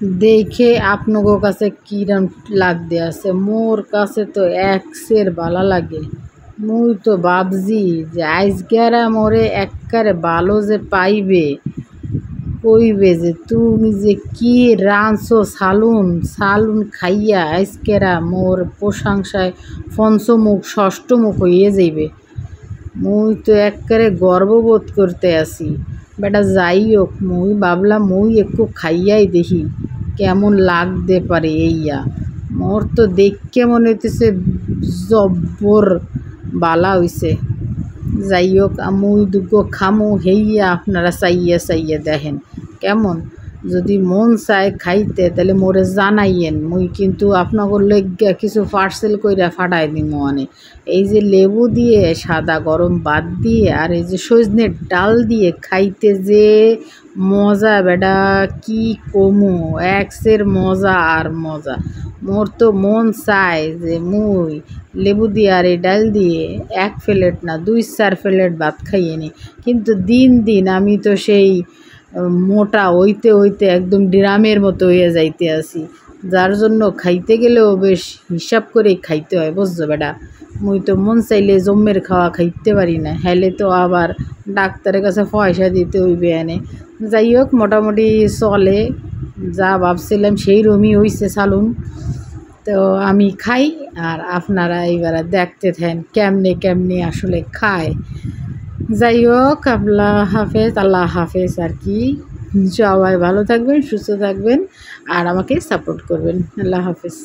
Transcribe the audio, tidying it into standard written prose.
দেখে আপনাগো কাছে কিরম লাগতে আছে, মোর কাছে তো একসের ভালো লাগে। মুই তো ভাবছি যে আজকেরা মোরে একবারে ভালো যে পাইবে, কইবে যে তুমি যে কি রাঁধছো সালুন সালুন খাইয়া আজকেরা মোর প্রশংসায় পঞ্চমুখ ষষ্ঠমুখ হইয়ে যাইবে। মুই তো একবারে গর্ববোধ করতে আছি। বেটা যাই হোক, মুই ভাবলাম মুই একটু খাইয়াই দেখি কেমন লাগতে পারে। এইয়া মোর তো দেখকে মনে হইতেছে জব্বর বালা হইছে। যাই হোক, মুই দুগো খামু, হেইয়া আপনারা চাইয়া চাইয়া দেখেন কেমন। যদি মন চায় খাইতে তাহলে মোরে জানাইয়েন, মুই কিন্তু আপনাদের লইগ্যা কিছু পার্সেল কইরা ফাটাই দিমু। মানে এই যে লেবু দিয়ে সাদা গরম ভাত দিয়ে আর এই যে সজনের ডাল দিয়ে খাইতে যে মজা, বেডা কি কমু, একসের মজা আর মজা। মোর তো মন চায় যে মুই লেবু দিয়ে আর এই ডাল দিয়ে 1 প্লেট না 2-4 প্লেট ভাত খাইয়ে নি। কিন্তু দিন দিন আমি তো সেই মোটা হইতে হইতে একদম ড্রামের মতো হয়ে যাইতে আছি। যার জন্য খাইতে গেলেও বেশ হিসাব করেই খাইতে হয়, বুঝছো বেটা। মুই তো মন চাইলে জম্মের খাওয়া খাইতে পারি না, হেলে তো আবার ডাক্তারের কাছে পয়সা দিতে হইবে এনে। যাই হোক, মোটামুটি চলে, যা ভাবছিলাম সেই রকমই হইছে সালুন। তো আমি খাই আর আপনারা এইবার দেখতে থাকেন কেমনে কেমনে আসলে খায়। যাই হোক, আল্লাহ হাফেজ আর কি। সবাই ভালো থাকবেন, সুস্থ থাকবেন আর আমাকে সাপোর্ট করবেন। আল্লাহ হাফেজ।